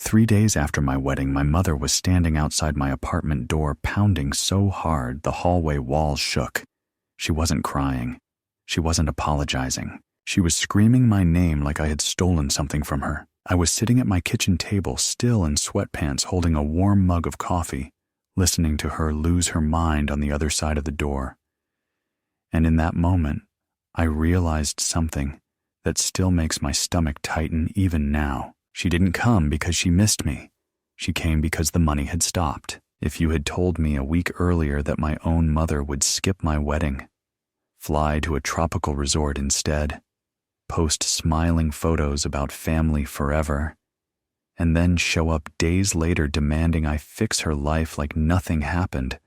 3 days after my wedding, my mother was standing outside my apartment door, pounding so hard the hallway walls shook. She wasn't crying. She wasn't apologizing. She was screaming my name like I had stolen something from her. I was sitting at my kitchen table, still in sweatpants, holding a warm mug of coffee, listening to her lose her mind on the other side of the door. And in that moment, I realized something that still makes my stomach tighten even now. She didn't come because she missed me. She came because the money had stopped. If you had told me a week earlier that my own mother would skip my wedding, fly to a tropical resort instead, post smiling photos about family forever, and then show up days later demanding I fix her life like nothing happened,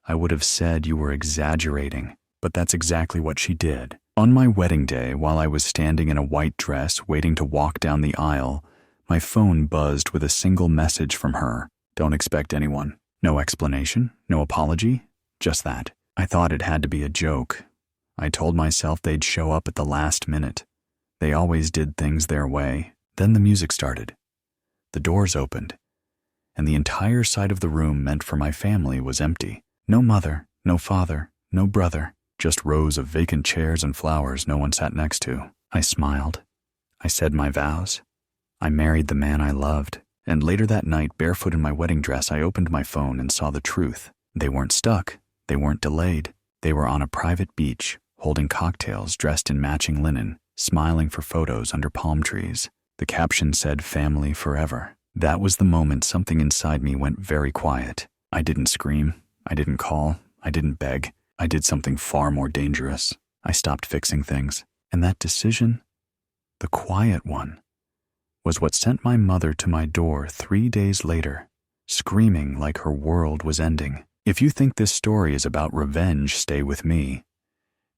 I would have said you were exaggerating. But that's exactly what she did. On my wedding day, while I was standing in a white dress waiting to walk down the aisle, my phone buzzed with a single message from her. Don't expect anyone. No explanation, no apology, just that. I thought it had to be a joke. I told myself they'd show up at the last minute. They always did things their way. Then the music started. The doors opened, and the entire side of the room meant for my family was empty. No mother, no father, no brother, just rows of vacant chairs and flowers no one sat next to. I smiled. I said my vows. I married the man I loved, and later that night, barefoot in my wedding dress, I opened my phone and saw the truth. They weren't stuck. They weren't delayed. They were on a private beach, holding cocktails, dressed in matching linen, smiling for photos under palm trees. The caption said, "Family forever." That was the moment something inside me went very quiet. I didn't scream. I didn't call. I didn't beg. I did something far more dangerous. I stopped fixing things. And that decision, the quiet one, was what sent my mother to my door 3 days later, screaming like her world was ending. If you think this story is about revenge, stay with me.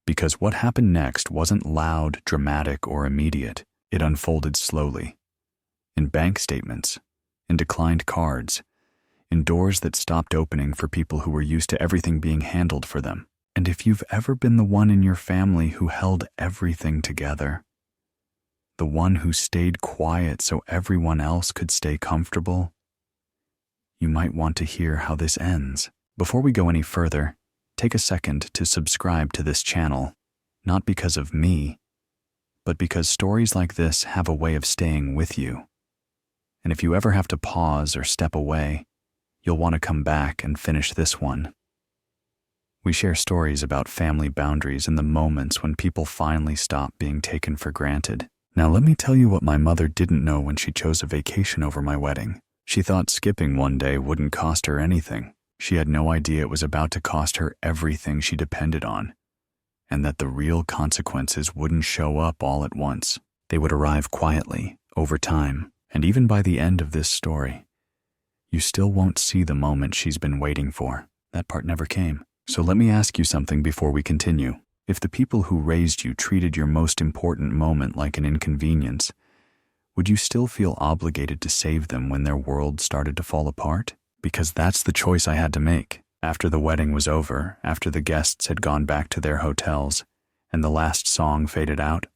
Because what happened next wasn't loud, dramatic, or immediate. It unfolded slowly. In bank statements, in declined cards, in doors that stopped opening for people who were used to everything being handled for them. And if you've ever been the one in your family who held everything together, the one who stayed quiet so everyone else could stay comfortable, you might want to hear how this ends. Before we go any further, take a second to subscribe to this channel, not because of me, but because stories like this have a way of staying with you. And if you ever have to pause or step away, you'll want to come back and finish this one. We share stories about family boundaries in the moments when people finally stop being taken for granted. Now let me tell you what my mother didn't know when she chose a vacation over my wedding. She thought skipping one day wouldn't cost her anything. She had no idea it was about to cost her everything she depended on, and that the real consequences wouldn't show up all at once. They would arrive quietly, over time, and even by the end of this story, you still won't see the moment she's been waiting for. That part never came. So let me ask you something before we continue. If the people who raised you treated your most important moment like an inconvenience, would you still feel obligated to save them when their world started to fall apart? Because that's the choice I had to make. After the wedding was over, after the guests had gone back to their hotels, and the last song faded out,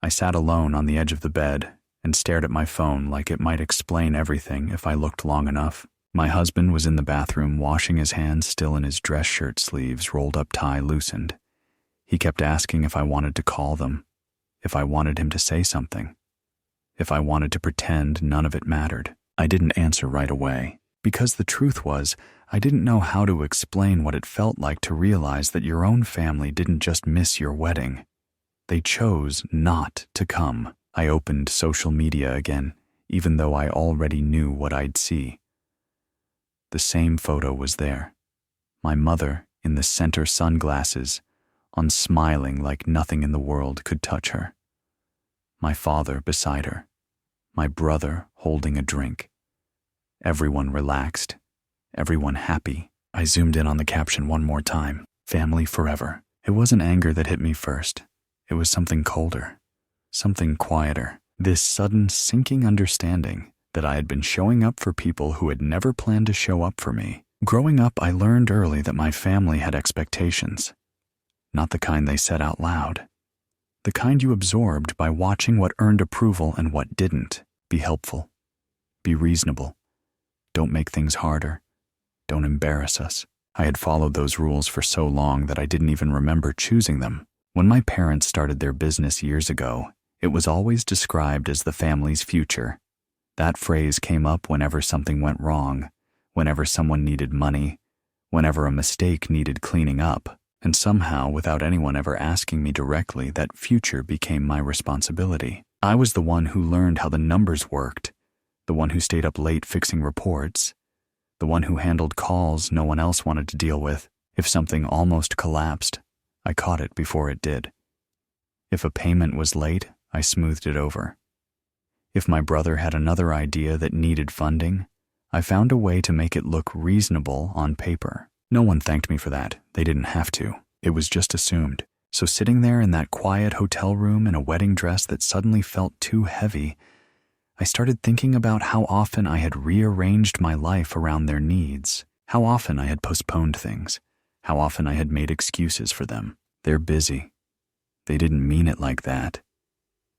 I sat alone on the edge of the bed and stared at my phone like it might explain everything if I looked long enough. My husband was in the bathroom washing his hands, still in his dress shirt sleeves, rolled up tie loosened. He kept asking if I wanted to call them, if I wanted him to say something, if I wanted to pretend none of it mattered. I didn't answer right away, because the truth was, I didn't know how to explain what it felt like to realize that your own family didn't just miss your wedding. They chose not to come. I opened social media again, even though I already knew what I'd see. The same photo was there. My mother in the center sunglasses, on smiling like nothing in the world could touch her. My father beside her. My brother holding a drink. Everyone relaxed. Everyone happy. I zoomed in on the caption one more time. Family forever. It wasn't anger that hit me first. It was something colder. Something quieter. This sudden sinking understanding that I had been showing up for people who had never planned to show up for me. Growing up, I learned early that my family had expectations. Not the kind they said out loud. The kind you absorbed by watching what earned approval and what didn't. Be helpful. Be reasonable. Don't make things harder. Don't embarrass us. I had followed those rules for so long that I didn't even remember choosing them. When my parents started their business years ago, it was always described as the family's future. That phrase came up whenever something went wrong, whenever someone needed money, whenever a mistake needed cleaning up, and somehow, without anyone ever asking me directly, that future became my responsibility. I was the one who learned how the numbers worked, the one who stayed up late fixing reports, the one who handled calls no one else wanted to deal with. If something almost collapsed, I caught it before it did. If a payment was late, I smoothed it over. If my brother had another idea that needed funding, I found a way to make it look reasonable on paper. No one thanked me for that. They didn't have to. It was just assumed. So sitting there in that quiet hotel room in a wedding dress that suddenly felt too heavy, I started thinking about how often I had rearranged my life around their needs, how often I had postponed things, how often I had made excuses for them. They're busy. They didn't mean it like that.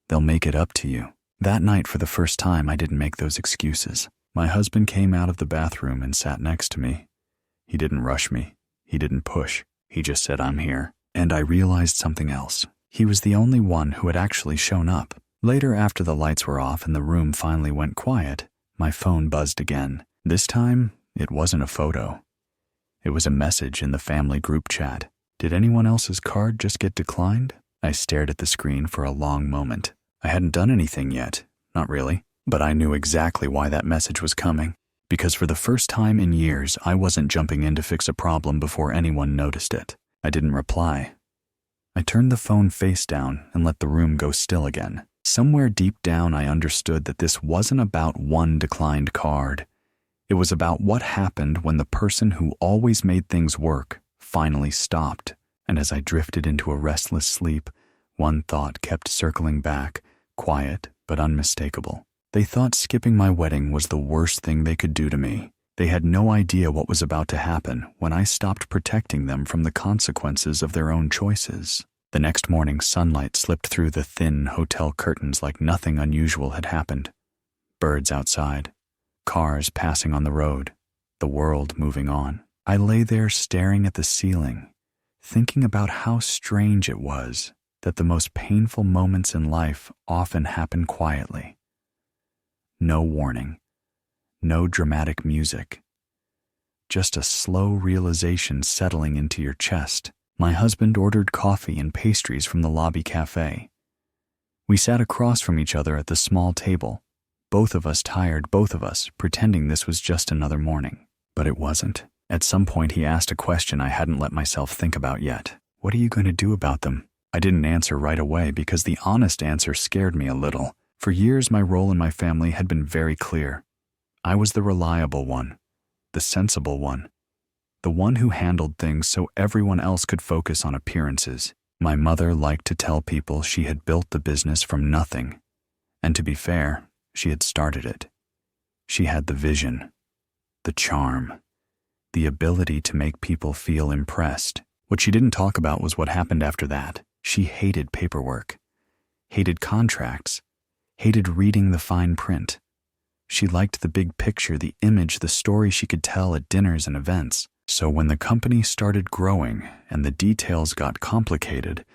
They'll make it up to you. That night, for the first time, I didn't make those excuses. My husband came out of the bathroom and sat next to me. He didn't rush me. He didn't push. He just said, "I'm here." And I realized something else. He was the only one who had actually shown up. Later, after the lights were off and the room finally went quiet, my phone buzzed again. This time, it wasn't a photo. It was a message in the family group chat. Did anyone else's card just get declined? I stared at the screen for a long moment. I hadn't done anything yet. Not really. But I knew exactly why that message was coming. Because for the first time in years, I wasn't jumping in to fix a problem before anyone noticed it. I didn't reply. I turned the phone face down and let the room go still again. Somewhere deep down, I understood that this wasn't about one declined card. It was about what happened when the person who always made things work finally stopped. And as I drifted into a restless sleep, one thought kept circling back, quiet but unmistakable. They thought skipping my wedding was the worst thing they could do to me. They had no idea what was about to happen when I stopped protecting them from the consequences of their own choices. The next morning, sunlight slipped through the thin hotel curtains like nothing unusual had happened. Birds outside, cars passing on the road, the world moving on. I lay there staring at the ceiling, thinking about how strange it was that the most painful moments in life often happen quietly. No warning, no dramatic music, just a slow realization settling into your chest. My husband ordered coffee and pastries from the lobby cafe. We sat across from each other at the small table, both of us tired, both of us pretending this was just another morning. But it wasn't. At some point he asked a question I hadn't let myself think about yet. What are you going to do about them? I didn't answer right away because the honest answer scared me a little. For years, my role in my family had been very clear. I was the reliable one, the sensible one, the one who handled things so everyone else could focus on appearances. My mother liked to tell people she had built the business from nothing. And to be fair, she had started it. She had the vision, the charm, the ability to make people feel impressed. What she didn't talk about was what happened after that. She hated paperwork, hated contracts, hated reading the fine print. She liked the big picture, the image, the story she could tell at dinners and events. So when the company started growing and the details got complicated,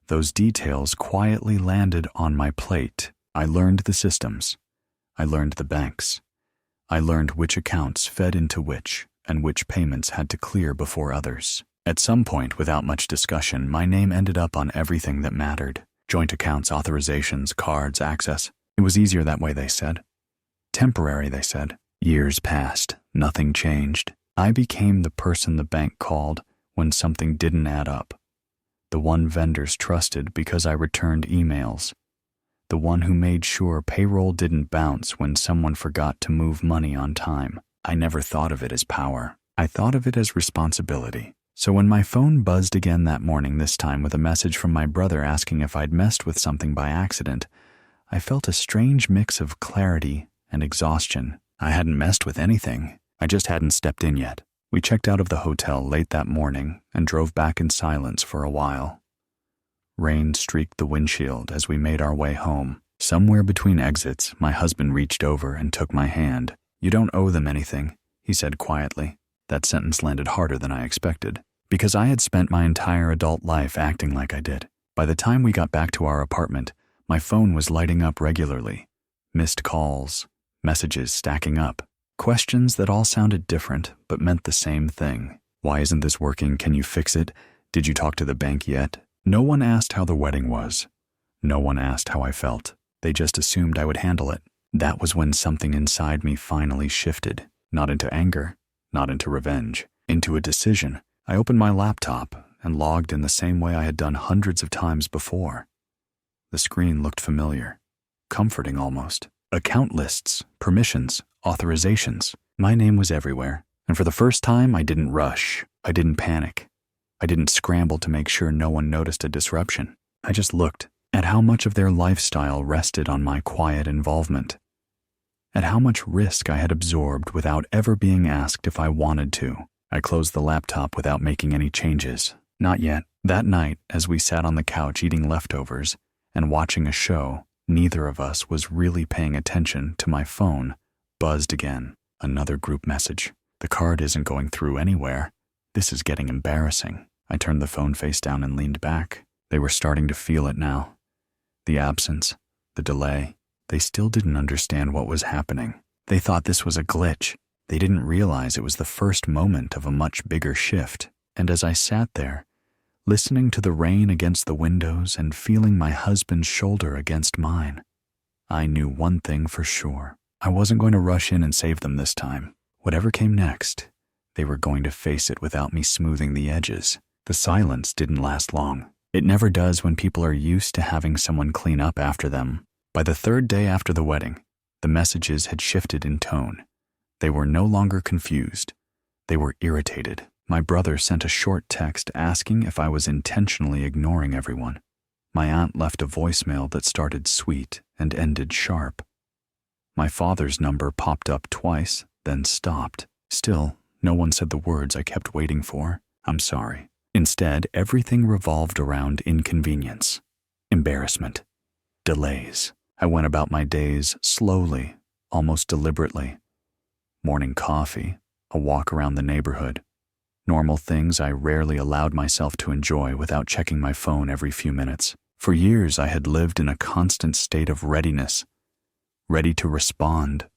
those details quietly landed on my plate. I learned the systems. I learned the banks. I learned which accounts fed into which and which payments had to clear before others. At some point, without much discussion, my name ended up on everything that mattered. Joint accounts, authorizations, cards, access. It was easier that way, they said. Temporary, they said. Years passed. Nothing changed. I became the person the bank called when something didn't add up. The one vendors trusted because I returned emails. The one who made sure payroll didn't bounce when someone forgot to move money on time. I never thought of it as power. I thought of it as responsibility. So when my phone buzzed again that morning, this time with a message from my brother asking if I'd messed with something by accident, I felt a strange mix of clarity and exhaustion. I hadn't messed with anything. I just hadn't stepped in yet. We checked out of the hotel late that morning and drove back in silence for a while. Rain streaked the windshield as we made our way home. Somewhere between exits, my husband reached over and took my hand. "You don't owe them anything," he said quietly. That sentence landed harder than I expected, because I had spent my entire adult life acting like I did. By the time we got back to our apartment, my phone was lighting up regularly. Missed calls, messages stacking up, questions that all sounded different but meant the same thing. "Why isn't this working? Can you fix it? Did you talk to the bank yet?" No one asked how the wedding was. No one asked how I felt. They just assumed I would handle it. That was when something inside me finally shifted, not into anger, not into revenge, into a decision. I opened my laptop and logged in the same way I had done hundreds of times before. The screen looked familiar, comforting almost. Account lists, permissions, authorizations. My name was everywhere, and for the first time, I didn't rush. I didn't panic. I didn't scramble to make sure no one noticed a disruption. I just looked at how much of their lifestyle rested on my quiet involvement, at how much risk I had absorbed without ever being asked if I wanted to. I closed the laptop without making any changes. Not yet. That night, as we sat on the couch eating leftovers and watching a show, neither of us was really paying attention to my phone. Buzzed again. Another group message. "The card isn't going through anywhere. This is getting embarrassing." I turned the phone face down and leaned back. They were starting to feel it now. The absence, the delay. They still didn't understand what was happening. They thought this was a glitch. They didn't realize it was the first moment of a much bigger shift. And as I sat there, listening to the rain against the windows and feeling my husband's shoulder against mine, I knew one thing for sure. I wasn't going to rush in and save them this time. Whatever came next, they were going to face it without me smoothing the edges. The silence didn't last long. It never does when people are used to having someone clean up after them. By the third day after the wedding, the messages had shifted in tone. They were no longer confused. They were irritated. My brother sent a short text asking if I was intentionally ignoring everyone. My aunt left a voicemail that started sweet and ended sharp. My father's number popped up twice, then stopped. Still, no one said the words I kept waiting for. "I'm sorry." Instead, everything revolved around inconvenience, embarrassment, delays. I went about my days slowly, almost deliberately. Morning coffee, a walk around the neighborhood. Normal things I rarely allowed myself to enjoy without checking my phone every few minutes. For years, I had lived in a constant state of readiness. Ready to respond.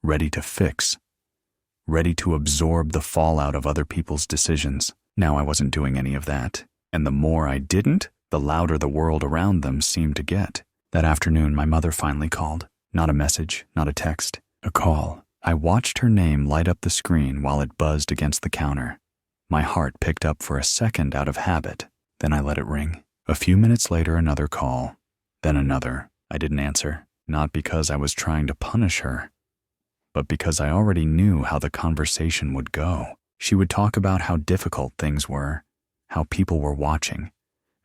Ready to fix. Ready to absorb the fallout of other people's decisions. Now I wasn't doing any of that, and the more I didn't, the louder the world around them seemed to get. That afternoon, my mother finally called. Not a message, not a text, a call. I watched her name light up the screen while it buzzed against the counter. My heart picked up for a second out of habit, then I let it ring. A few minutes later, another call, then another. I didn't answer, not because I was trying to punish her, but because I already knew how the conversation would go. She would talk about how difficult things were, how people were watching,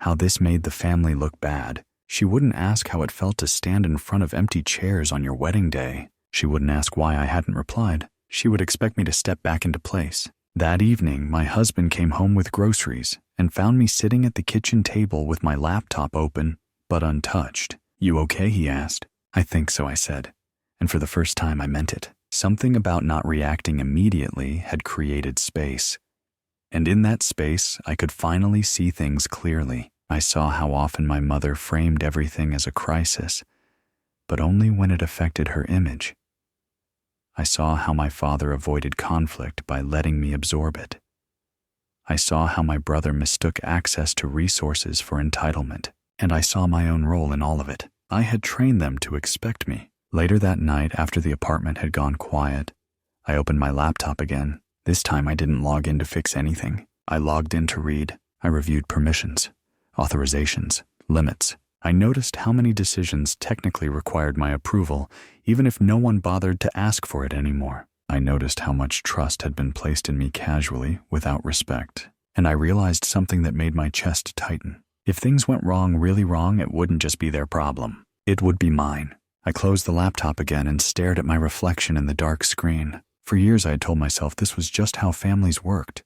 how this made the family look bad. She wouldn't ask how it felt to stand in front of empty chairs on your wedding day. She wouldn't ask why I hadn't replied. She would expect me to step back into place. That evening, my husband came home with groceries and found me sitting at the kitchen table with my laptop open, but untouched. "You okay?" he asked. "I think so," I said. And for the first time, I meant it. Something about not reacting immediately had created space. And in that space, I could finally see things clearly. I saw how often my mother framed everything as a crisis, but only when it affected her image. I saw how my father avoided conflict by letting me absorb it. I saw how my brother mistook access to resources for entitlement, and I saw my own role in all of it. I had trained them to expect me. Later that night, after the apartment had gone quiet, I opened my laptop again. This time I didn't log in to fix anything. I logged in to read. I reviewed permissions, authorizations, limits. I noticed how many decisions technically required my approval, even if no one bothered to ask for it anymore. I noticed how much trust had been placed in me casually, without respect. And I realized something that made my chest tighten. If things went wrong, really wrong, it wouldn't just be their problem. It would be mine. I closed the laptop again and stared at my reflection in the dark screen. For years I had told myself this was just how families worked.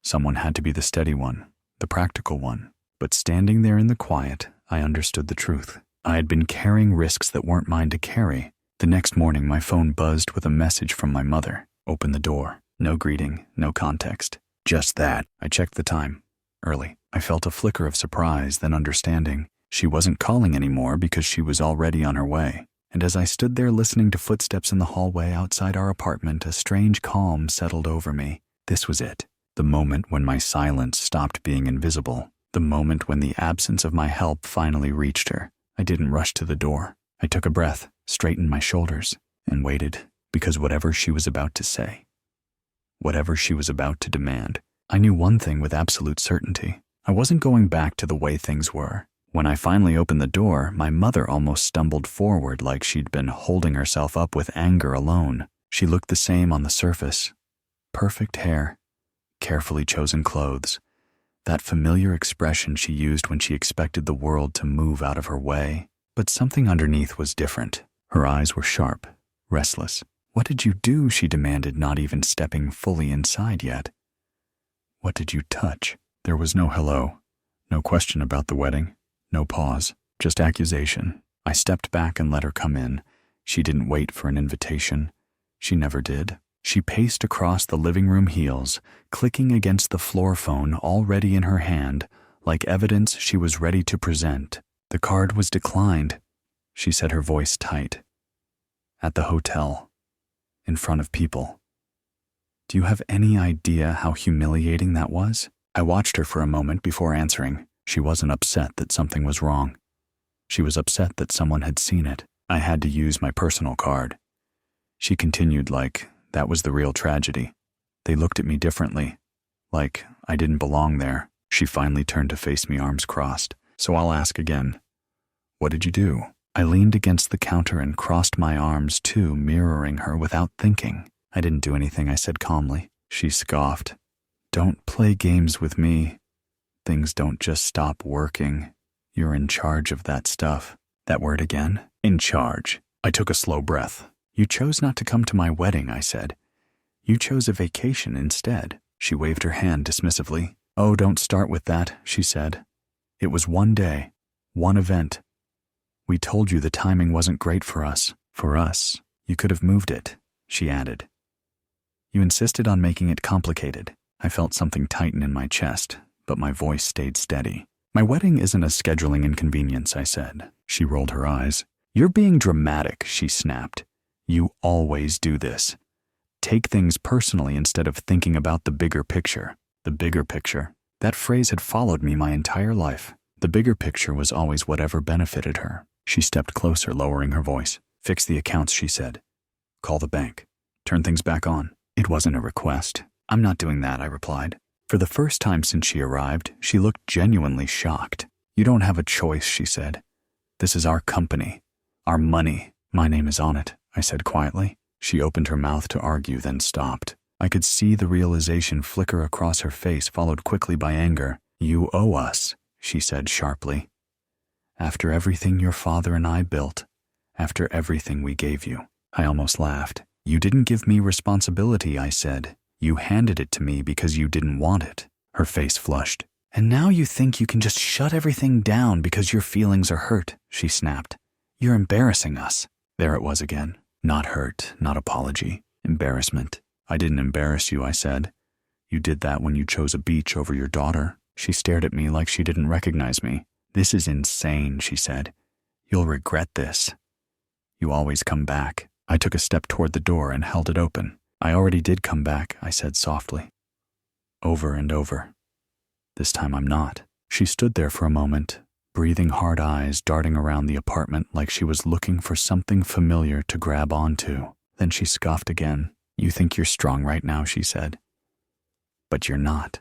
Someone had to be the steady one, the practical one. But standing there in the quiet, I understood the truth. I had been carrying risks that weren't mine to carry. The next morning, my phone buzzed with a message from my mother. Open the door. No greeting, no context. Just that. I checked the time. Early. I felt a flicker of surprise, then understanding. She wasn't calling anymore because she was already on her way. And as I stood there listening to footsteps in the hallway outside our apartment, a strange calm settled over me. This was it. The moment when my silence stopped being invisible. The moment when the absence of my help finally reached her. I didn't rush to the door. I took a breath, straightened my shoulders, and waited, because whatever she was about to say, whatever she was about to demand, I knew one thing with absolute certainty. I wasn't going back to the way things were. When I finally opened the door, my mother almost stumbled forward like she'd been holding herself up with anger alone. She looked the same on the surface. Perfect hair, carefully chosen clothes, that familiar expression she used when she expected the world to move out of her way. But something underneath was different. Her eyes were sharp, restless. What did you do? She demanded, not even stepping fully inside yet. What did you touch? There was no hello, no question about the wedding, no pause, just accusation. I stepped back and let her come in. She didn't wait for an invitation. She never did. She paced across the living room heels, clicking against the floor phone already in her hand, like evidence she was ready to present. The card was declined, she said, her voice tight. At the hotel, in front of people. Do you have any idea how humiliating that was? I watched her for a moment before answering. She wasn't upset that something was wrong. She was upset that someone had seen it. I had to use my personal card. She continued like that was the real tragedy. They looked at me differently, like I didn't belong there. She finally turned to face me, arms crossed. So I'll ask again. What did you do? I leaned against the counter and crossed my arms too, mirroring her without thinking. I didn't do anything, I said calmly. She scoffed. Don't play games with me. Things don't just stop working. You're in charge of that stuff. That word again? In charge. I took a slow breath. You chose not to come to my wedding, I said. You chose a vacation instead. She waved her hand dismissively. Oh, don't start with that, she said. It was one day, one event. We told you the timing wasn't great for us. For us, you could have moved it, she added. You insisted on making it complicated. I felt something tighten in my chest, but my voice stayed steady. My wedding isn't a scheduling inconvenience, I said. She rolled her eyes. You're being dramatic, she snapped. You always do this. Take things personally instead of thinking about the bigger picture. The bigger picture. That phrase had followed me my entire life. The bigger picture was always whatever benefited her. She stepped closer, lowering her voice. Fix the accounts, she said. Call the bank. Turn things back on. It wasn't a request. I'm not doing that, I replied. For the first time since she arrived, she looked genuinely shocked. You don't have a choice, she said. This is our company. Our money. My name is on it, I said quietly. She opened her mouth to argue, then stopped. I could see the realization flicker across her face, followed quickly by anger. You owe us, she said sharply. After everything your father and I built, after everything we gave you. I almost laughed. You didn't give me responsibility, I said. You handed it to me because you didn't want it. Her face flushed. And now you think you can just shut everything down because your feelings are hurt, she snapped. You're embarrassing us. There it was again. Not hurt, not apology. Embarrassment. I didn't embarrass you, I said. You did that when you chose a beach over your daughter. She stared at me like she didn't recognize me. This is insane, she said. You'll regret this. You always come back. I took a step toward the door and held it open. I already did come back, I said softly. Over and over. This time I'm not. She stood there for a moment, breathing, hard eyes darting around the apartment like she was looking for something familiar to grab onto. Then she scoffed again. You think you're strong right now, she said. But you're not.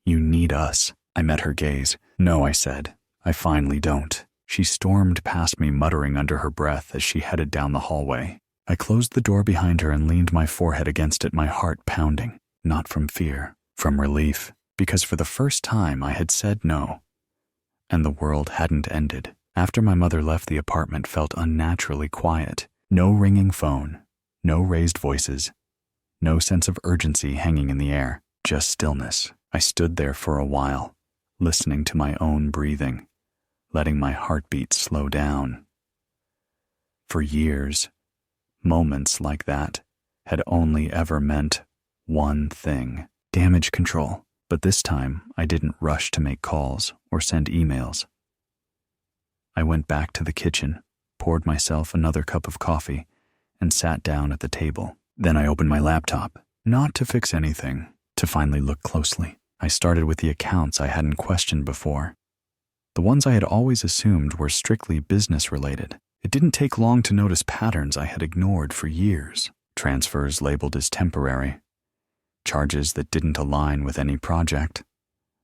You need us. I met her gaze. No, I said. I finally don't. She stormed past me, muttering under her breath as she headed down the hallway. I closed the door behind her and leaned my forehead against it, my heart pounding. Not from fear, from relief, because for the first time I had said no. And the world hadn't ended. After my mother left, the apartment felt unnaturally quiet. No ringing phone, no raised voices, no sense of urgency hanging in the air, just stillness. I stood there for a while, listening to my own breathing, letting my heartbeat slow down. For years, moments like that had only ever meant one thing: damage control. But this time, I didn't rush to make calls or send emails. I went back to the kitchen, poured myself another cup of coffee, and sat down at the table. Then I opened my laptop, not to fix anything, to finally look closely. I started with the accounts I hadn't questioned before. The ones I had always assumed were strictly business-related. It didn't take long to notice patterns I had ignored for years. Transfers labeled as temporary, charges that didn't align with any project,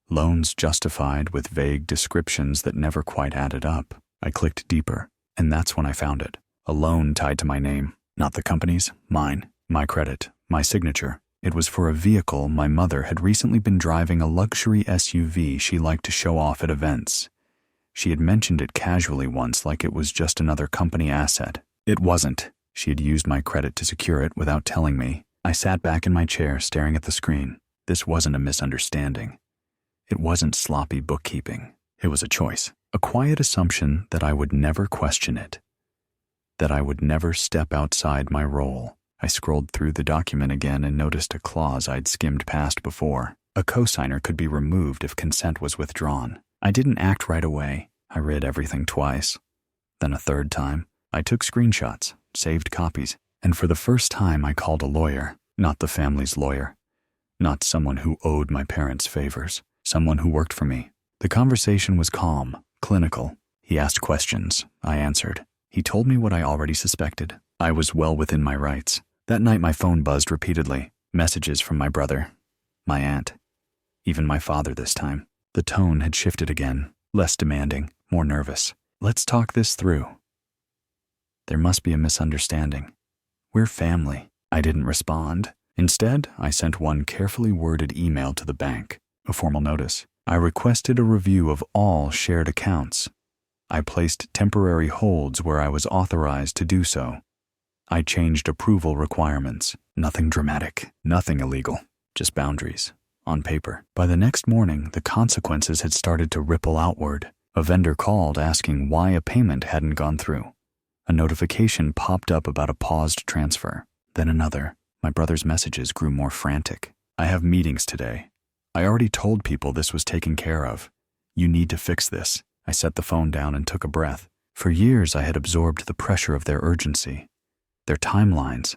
loans justified with vague descriptions that never quite added up. I clicked deeper, and that's when I found it. A loan tied to my name, not the company's, mine, my credit, my signature. It was for a vehicle my mother had recently been driving, a luxury SUV she liked to show off at events. She had mentioned it casually once, like it was just another company asset. It wasn't. She had used my credit to secure it without telling me. I sat back in my chair, staring at the screen. This wasn't a misunderstanding. It wasn't sloppy bookkeeping. It was a choice, a quiet assumption that I would never question it, that I would never step outside my role. I scrolled through the document again and noticed a clause I'd skimmed past before. A cosigner could be removed if consent was withdrawn. I didn't act right away. I read everything twice. Then a third time. I took screenshots, saved copies, and for the first time I called a lawyer, not the family's lawyer, not someone who owed my parents favors, someone who worked for me. The conversation was calm, clinical. He asked questions. I answered. He told me what I already suspected. I was well within my rights. That night my phone buzzed repeatedly. Messages from my brother, my aunt, even my father this time. The tone had shifted again, less demanding, more nervous. Let's talk this through. There must be a misunderstanding. We're family. I didn't respond. Instead, I sent one carefully worded email to the bank, a formal notice. I requested a review of all shared accounts. I placed temporary holds where I was authorized to do so. I changed approval requirements. Nothing dramatic, nothing illegal, just boundaries, on paper. By the next morning, the consequences had started to ripple outward. A vendor called asking why a payment hadn't gone through. A notification popped up about a paused transfer. Then another. My brother's messages grew more frantic. I have meetings today. I already told people this was taken care of. You need to fix this. I set the phone down and took a breath. For years, I had absorbed the pressure of their urgency, their timelines,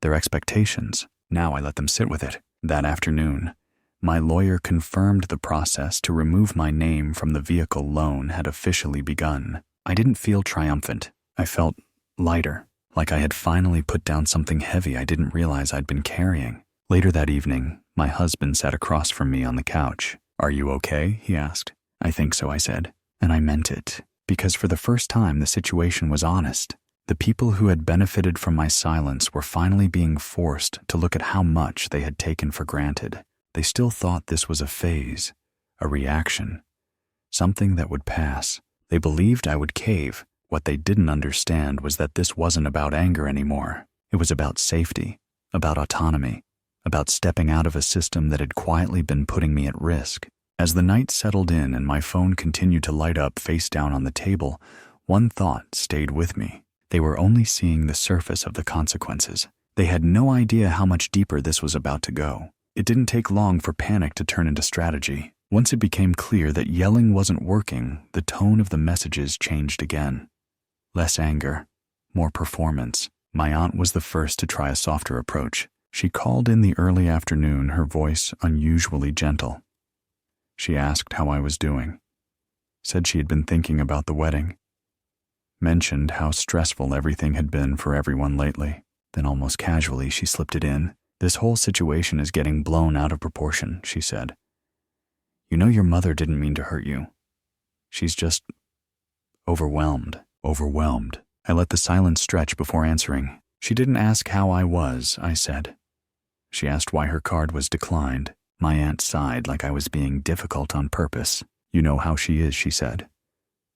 their expectations. Now I let them sit with it. That afternoon, my lawyer confirmed the process to remove my name from the vehicle loan had officially begun. I didn't feel triumphant. I felt lighter, like I had finally put down something heavy I didn't realize I'd been carrying. Later that evening, my husband sat across from me on the couch. "Are you okay?" he asked. "I think so," I said. And I meant it, because for the first time the situation was honest. The people who had benefited from my silence were finally being forced to look at how much they had taken for granted. They still thought this was a phase, a reaction, something that would pass. They believed I would cave. What they didn't understand was that this wasn't about anger anymore. It was about safety, about autonomy, about stepping out of a system that had quietly been putting me at risk. As the night settled in and my phone continued to light up face down on the table, one thought stayed with me. They were only seeing the surface of the consequences. They had no idea how much deeper this was about to go. It didn't take long for panic to turn into strategy. Once it became clear that yelling wasn't working, the tone of the messages changed again. Less anger, more performance. My aunt was the first to try a softer approach. She called in the early afternoon, her voice unusually gentle. She asked how I was doing, said she had been thinking about the wedding, mentioned how stressful everything had been for everyone lately. Then almost casually she slipped it in. "This whole situation is getting blown out of proportion," she said. "You know your mother didn't mean to hurt you. She's just overwhelmed." Overwhelmed. I let the silence stretch before answering. "She didn't ask how I was," I said. "She asked why her card was declined." My aunt sighed like I was being difficult on purpose. "You know how she is," she said.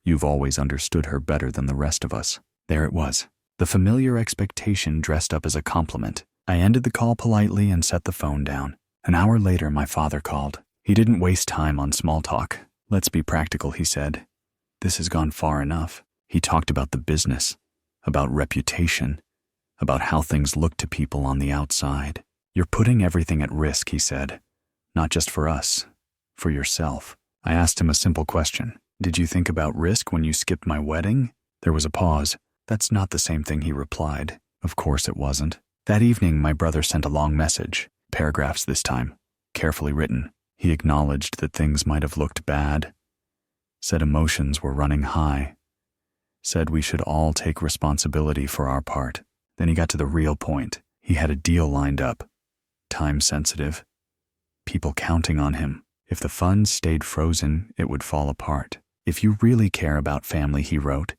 "You've always understood her better than the rest of us." There it was. The familiar expectation dressed up as a compliment. I ended the call politely and set the phone down. An hour later, my father called. He didn't waste time on small talk. "Let's be practical," he said. This has gone far enough. He talked about the business, about reputation, about how things look to people on the outside. You're putting everything at risk, he said. Not just for us, for yourself. I asked him a simple question. Did you think about risk when you skipped my wedding? There was a pause. That's not the same thing, he replied. Of course it wasn't. That evening, my brother sent a long message, paragraphs this time, carefully written. He acknowledged that things might have looked bad, said emotions were running high, said we should all take responsibility for our part. Then he got to the real point. He had a deal lined up, time-sensitive, people counting on him. If the funds stayed frozen, it would fall apart. If you really care about family, he wrote,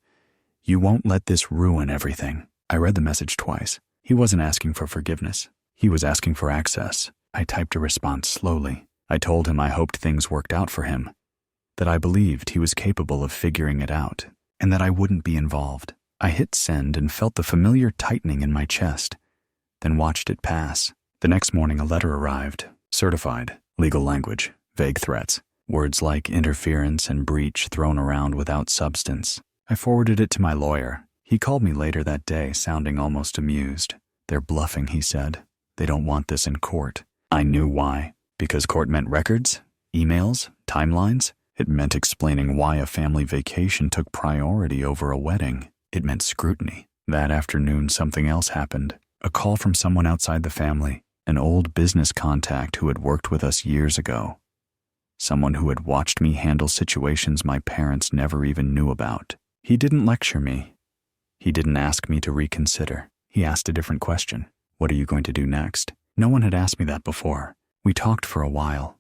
you won't let this ruin everything. I read the message twice. He wasn't asking for forgiveness. He was asking for access. I typed a response slowly. I told him I hoped things worked out for him, that I believed he was capable of figuring it out, and that I wouldn't be involved. I hit send and felt the familiar tightening in my chest, then watched it pass. The next morning a letter arrived, certified, legal language, vague threats, words like interference and breach thrown around without substance. I forwarded it to my lawyer. He called me later that day, sounding almost amused. They're bluffing, he said. They don't want this in court. I knew why. Because court meant records, emails, timelines. It meant explaining why a family vacation took priority over a wedding. It meant scrutiny. That afternoon, something else happened. A call from someone outside the family, an old business contact who had worked with us years ago. Someone who had watched me handle situations my parents never even knew about. He didn't lecture me. He didn't ask me to reconsider. He asked a different question. What are you going to do next? No one had asked me that before. We talked for a while.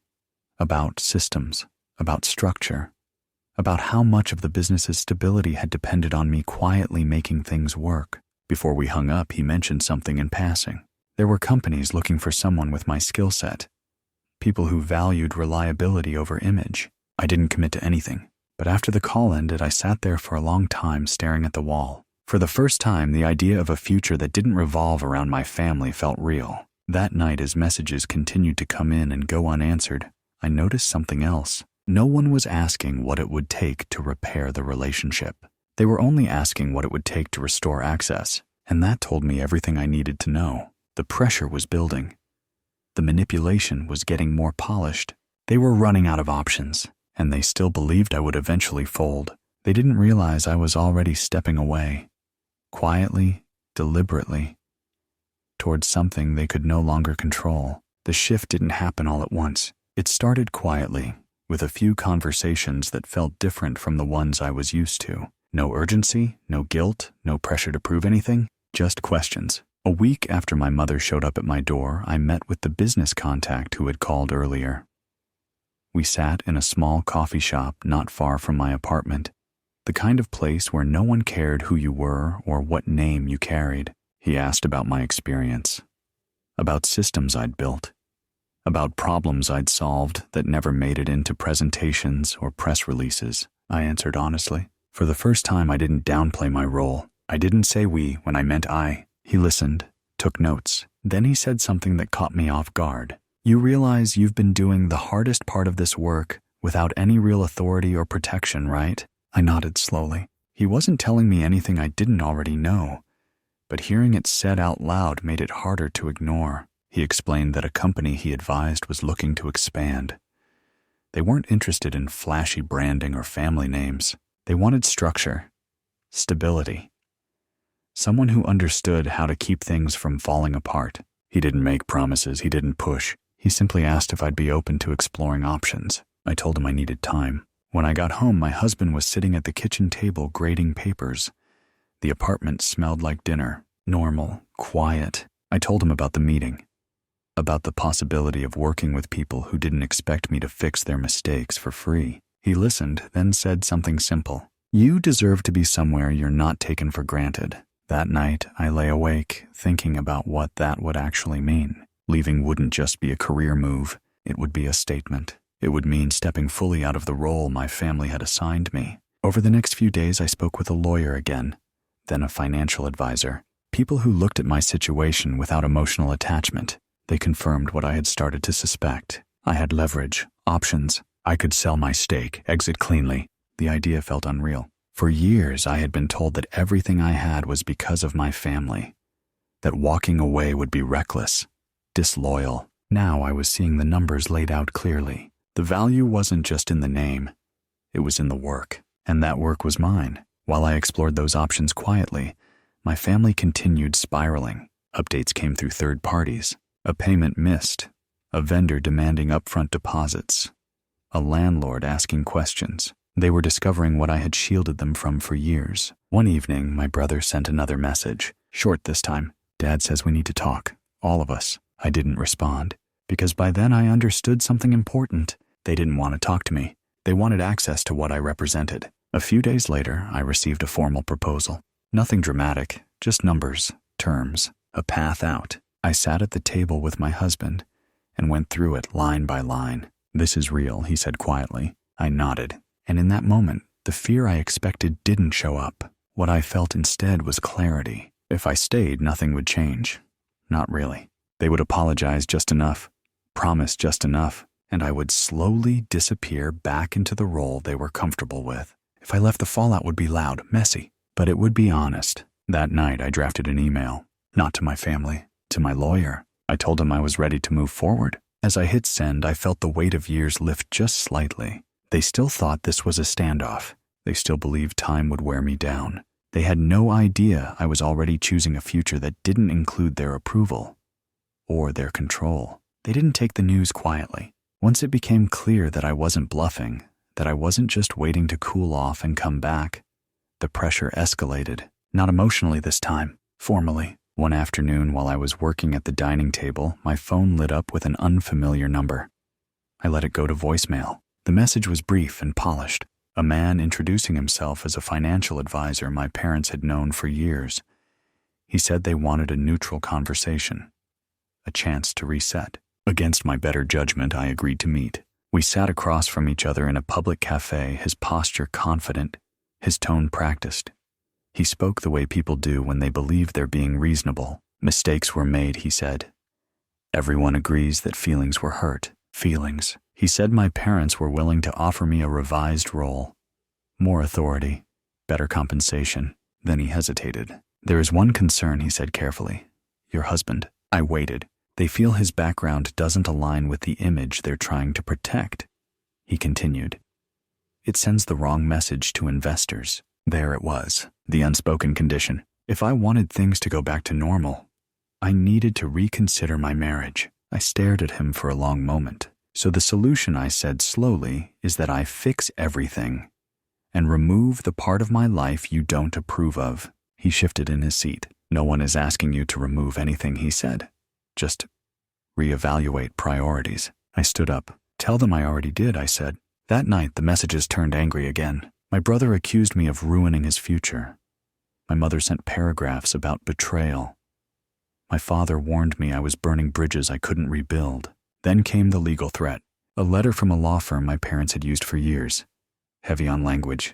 About systems, about structure, about how much of the business's stability had depended on me quietly making things work. Before we hung up, he mentioned something in passing. There were companies looking for someone with my skill set, people who valued reliability over image. I didn't commit to anything, but after the call ended, I sat there for a long time staring at the wall. For the first time, the idea of a future that didn't revolve around my family felt real. That night, as messages continued to come in and go unanswered, I noticed something else. No one was asking what it would take to repair the relationship. They were only asking what it would take to restore access, and that told me everything I needed to know. The pressure was building. The manipulation was getting more polished. They were running out of options, and they still believed I would eventually fold. They didn't realize I was already stepping away, quietly, deliberately, towards something they could no longer control. The shift didn't happen all at once. It started quietly, with a few conversations that felt different from the ones I was used to. No urgency, no guilt, no pressure to prove anything, just questions. A week after my mother showed up at my door, I met with the business contact who had called earlier. We sat in a small coffee shop not far from my apartment, the kind of place where no one cared who you were or what name you carried. He asked about my experience, about systems I'd built, about problems I'd solved that never made it into presentations or press releases. I answered honestly. For the first time, I didn't downplay my role. I didn't say we when I meant I. He listened, took notes. Then he said something that caught me off guard. You realize you've been doing the hardest part of this work without any real authority or protection, right? I nodded slowly. He wasn't telling me anything I didn't already know, but hearing it said out loud made it harder to ignore. He explained that a company he advised was looking to expand. They weren't interested in flashy branding or family names. They wanted structure, stability, someone who understood how to keep things from falling apart. He didn't make promises, he didn't push. He simply asked if I'd be open to exploring options. I told him I needed time. When I got home, my husband was sitting at the kitchen table grading papers. The apartment smelled like dinner, normal, quiet. I told him about the meeting, about the possibility of working with people who didn't expect me to fix their mistakes for free. He listened, then said something simple. You deserve to be somewhere you're not taken for granted. That night, I lay awake, thinking about what that would actually mean. Leaving wouldn't just be a career move. It would be a statement. It would mean stepping fully out of the role my family had assigned me. Over the next few days, I spoke with a lawyer again, then a financial advisor. People who looked at my situation without emotional attachment. They confirmed what I had started to suspect. I had leverage, options. I could sell my stake, exit cleanly. The idea felt unreal. For years, I had been told that everything I had was because of my family, that walking away would be reckless, disloyal. Now I was seeing the numbers laid out clearly. The value wasn't just in the name, it was in the work. And that work was mine. While I explored those options quietly, my family continued spiraling. Updates came through third parties. A payment missed. A vendor demanding upfront deposits. A landlord asking questions. They were discovering what I had shielded them from for years. One evening, my brother sent another message. Short this time. Dad says we need to talk. All of us. I didn't respond, because by then I understood something important. They didn't want to talk to me. They wanted access to what I represented. A few days later, I received a formal proposal. Nothing dramatic, just numbers, terms, a path out. I sat at the table with my husband and went through it line by line. "This is real," he said quietly. I nodded, and in that moment, the fear I expected didn't show up. What I felt instead was clarity. If I stayed, nothing would change. Not really. They would apologize just enough, promise just enough, and I would slowly disappear back into the role they were comfortable with. If I left, the fallout would be loud, messy, but it would be honest. That night, I drafted an email, not to my family, to my lawyer. I told him I was ready to move forward. As I hit send, I felt the weight of years lift just slightly. They still thought this was a standoff. They still believed time would wear me down. They had no idea I was already choosing a future that didn't include their approval or their control. They didn't take the news quietly. Once it became clear that I wasn't bluffing, that I wasn't just waiting to cool off and come back, the pressure escalated. Not emotionally this time, formally. One afternoon while I was working at the dining table, my phone lit up with an unfamiliar number. I let it go to voicemail. The message was brief and polished. A man introducing himself as a financial advisor my parents had known for years. He said they wanted a neutral conversation, a chance to reset. Against my better judgment, I agreed to meet. We sat across from each other in a public cafe, his posture confident, his tone practiced. He spoke the way people do when they believe they're being reasonable. Mistakes were made, he said. Everyone agrees that feelings were hurt. Feelings. He said my parents were willing to offer me a revised role. More authority, better compensation. Then he hesitated. There is one concern, he said carefully. Your husband. I waited. They feel his background doesn't align with the image they're trying to protect. He continued. It sends the wrong message to investors. There it was, the unspoken condition. If I wanted things to go back to normal, I needed to reconsider my marriage. I stared at him for a long moment. So the solution, I said slowly, is that I fix everything and remove the part of my life you don't approve of. He shifted in his seat. No one is asking you to remove anything, he said. Just reevaluate priorities. I stood up. Tell them I already did, I said. That night, the messages turned angry again. My brother accused me of ruining his future. My mother sent paragraphs about betrayal. My father warned me I was burning bridges I couldn't rebuild. Then came the legal threat. A letter from a law firm my parents had used for years. Heavy on language,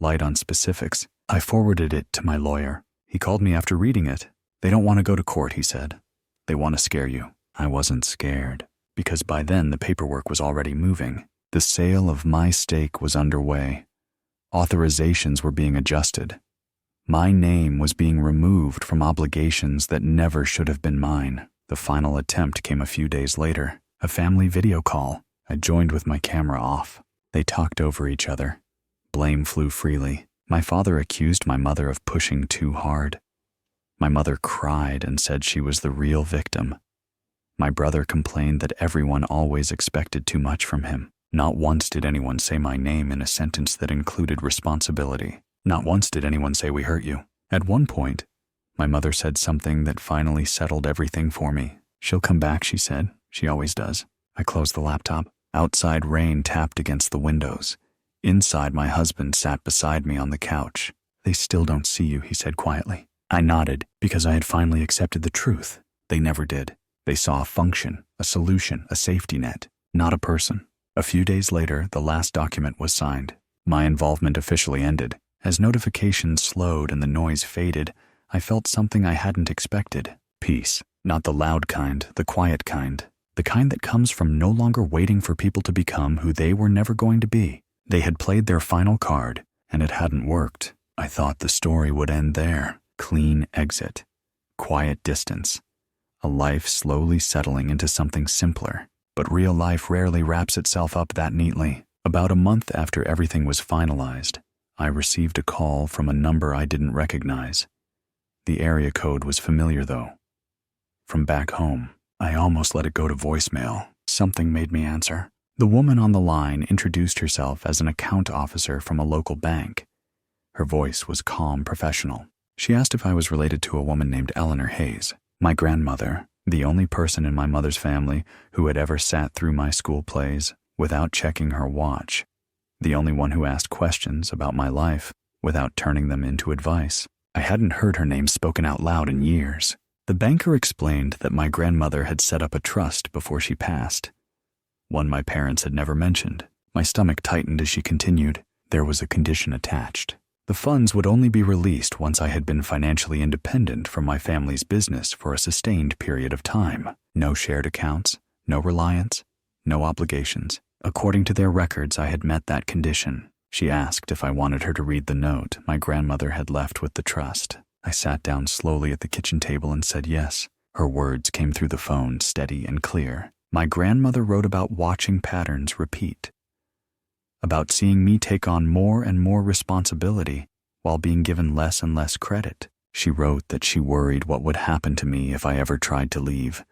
light on specifics. I forwarded it to my lawyer. He called me after reading it. They don't want to go to court, he said. They want to scare you. I wasn't scared, because by then the paperwork was already moving. The sale of my stake was underway. Authorizations were being adjusted. My name was being removed from obligations that never should have been mine. The final attempt came a few days later, a family video call. I joined with my camera off. They talked over each other. Blame flew freely. My father accused my mother of pushing too hard. My mother cried and said she was the real victim. My brother complained that everyone always expected too much from him. Not once did anyone say my name in a sentence that included responsibility. Not once did anyone say we hurt you. At one point, my mother said something that finally settled everything for me. She'll come back, she said. She always does. I closed the laptop. Outside rain tapped against the windows. Inside, my husband sat beside me on the couch. They still don't see you, he said quietly. I nodded because I had finally accepted the truth. They never did. They saw a function, a solution, a safety net, not a person. A few days later, the last document was signed. My involvement officially ended. As notifications slowed and the noise faded, I felt something I hadn't expected. Peace. Not the loud kind, the quiet kind. The kind that comes from no longer waiting for people to become who they were never going to be. They had played their final card, and it hadn't worked. I thought the story would end there. Clean exit. Quiet distance. A life slowly settling into something simpler. But real life rarely wraps itself up that neatly. About a month after everything was finalized, I received a call from a number I didn't recognize. The area code was familiar though. From back home, I almost let it go to voicemail. Something made me answer. The woman on the line introduced herself as an account officer from a local bank. Her voice was calm, professional. She asked if I was related to a woman named Eleanor Hayes, my grandmother, the only person in my mother's family who had ever sat through my school plays without checking her watch, the only one who asked questions about my life without turning them into advice. I hadn't heard her name spoken out loud in years. The banker explained that my grandmother had set up a trust before she passed, one my parents had never mentioned. My stomach tightened as she continued. There was a condition attached. The funds would only be released once I had been financially independent from my family's business for a sustained period of time. No shared accounts, no reliance, no obligations. According to their records, I had met that condition. She asked if I wanted her to read the note my grandmother had left with the trust. I sat down slowly at the kitchen table and said yes. Her words came through the phone, steady and clear. My grandmother wrote about watching patterns repeat, about seeing me take on more and more responsibility while being given less and less credit. She wrote that she worried what would happen to me if I ever tried to leave,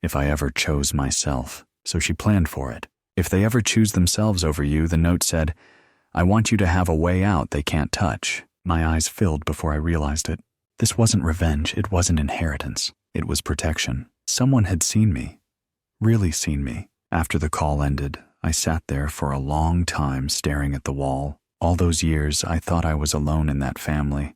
if I ever chose myself, so she planned for it. If they ever choose themselves over you, the note said, I want you to have a way out they can't touch. My eyes filled before I realized it. This wasn't revenge, it wasn't inheritance, it was protection. Someone had seen me. Really seen me. After the call ended, I sat there for a long time staring at the wall. All those years, I thought I was alone in that family.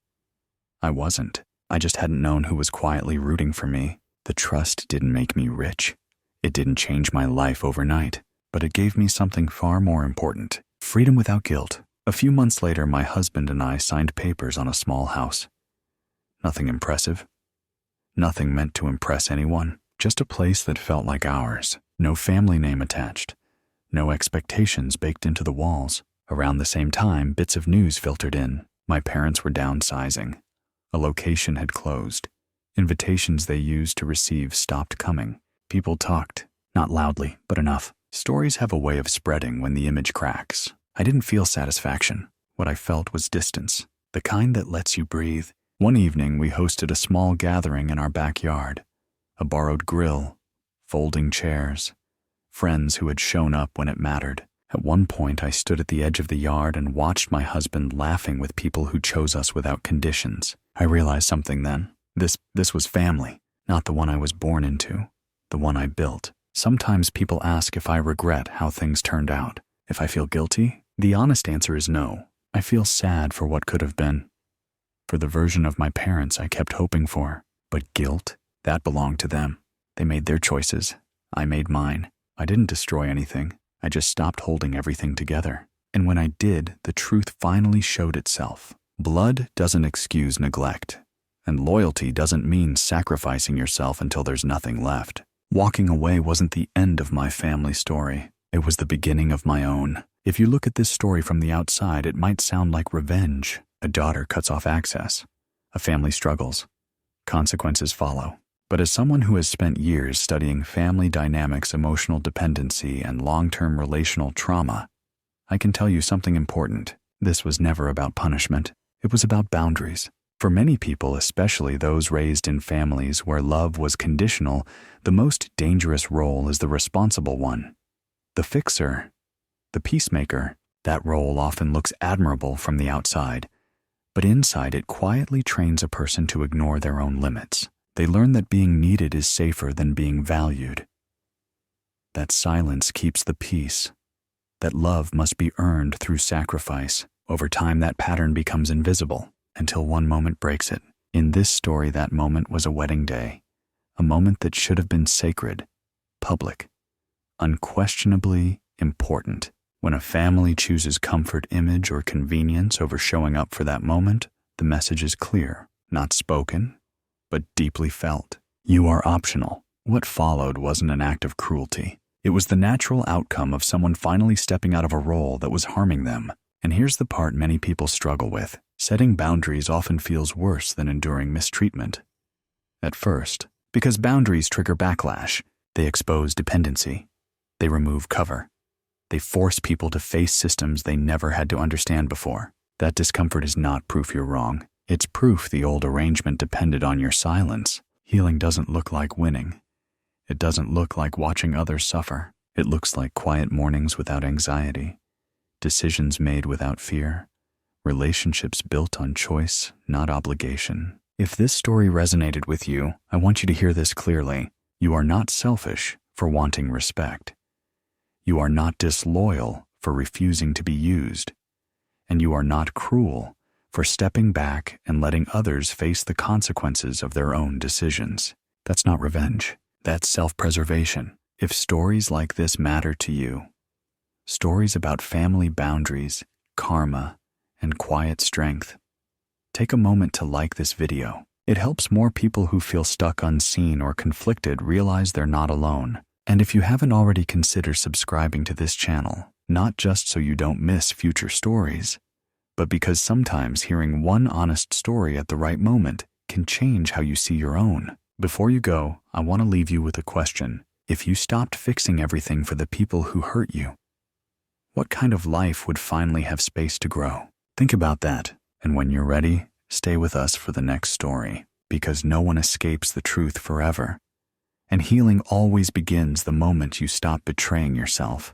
I wasn't. I just hadn't known who was quietly rooting for me. The trust didn't make me rich. It didn't change my life overnight, but it gave me something far more important. Freedom without guilt. A few months later, my husband and I signed papers on a small house. Nothing impressive. Nothing meant to impress anyone. Just a place that felt like ours. No family name attached. No expectations baked into the walls. Around the same time, bits of news filtered in. My parents were downsizing. A location had closed. Invitations they used to receive stopped coming. People talked, not loudly, but enough. Stories have a way of spreading when the image cracks. I didn't feel satisfaction. What I felt was distance, the kind that lets you breathe. One evening, we hosted a small gathering in our backyard. A borrowed grill, folding chairs, friends who had shown up when it mattered. At one point, I stood at the edge of the yard and watched my husband laughing with people who chose us without conditions. I realized something then. This was family, not the one I was born into, the one I built. Sometimes people ask if I regret how things turned out. If I feel guilty, the honest answer is no. I feel sad for what could have been, for the version of my parents I kept hoping for. But guilt? That belonged to them. They made their choices. I made mine. I didn't destroy anything. I just stopped holding everything together. And when I did, the truth finally showed itself. Blood doesn't excuse neglect. And loyalty doesn't mean sacrificing yourself until there's nothing left. Walking away wasn't the end of my family story. It was the beginning of my own. If you look at this story from the outside, it might sound like revenge. A daughter cuts off access. A family struggles. Consequences follow. But as someone who has spent years studying family dynamics, emotional dependency, and long-term relational trauma, I can tell you something important. This was never about punishment. It was about boundaries. For many people, especially those raised in families where love was conditional, the most dangerous role is the responsible one. The fixer, the peacemaker. That role often looks admirable from the outside, but inside it quietly trains a person to ignore their own limits. They learn that being needed is safer than being valued. That silence keeps the peace. That love must be earned through sacrifice. Over time, that pattern becomes invisible, until one moment breaks it. In this story, that moment was a wedding day, a moment that should have been sacred, public, unquestionably important. When a family chooses comfort, image, or convenience over showing up for that moment, the message is clear, not spoken, but deeply felt. You are optional. What followed wasn't an act of cruelty. It was the natural outcome of someone finally stepping out of a role that was harming them. And here's the part many people struggle with. Setting boundaries often feels worse than enduring mistreatment. At first, because boundaries trigger backlash, they expose dependency. They remove cover. They force people to face systems they never had to understand before. That discomfort is not proof you're wrong. It's proof the old arrangement depended on your silence. Healing doesn't look like winning. It doesn't look like watching others suffer. It looks like quiet mornings without anxiety, decisions made without fear, relationships built on choice, not obligation. If this story resonated with you, I want you to hear this clearly. You are not selfish for wanting respect. You are not disloyal for refusing to be used. And you are not cruel for stepping back and letting others face the consequences of their own decisions. That's not revenge. That's self-preservation. If stories like this matter to you, stories about family boundaries, karma, and quiet strength, take a moment to like this video. It helps more people who feel stuck, unseen, or conflicted realize they're not alone. And if you haven't already, consider subscribing to this channel, not just so you don't miss future stories, but because sometimes hearing one honest story at the right moment can change how you see your own. Before you go, I want to leave you with a question. If you stopped fixing everything for the people who hurt you, what kind of life would finally have space to grow? Think about that, and when you're ready, stay with us for the next story, because no one escapes the truth forever. And healing always begins the moment you stop betraying yourself.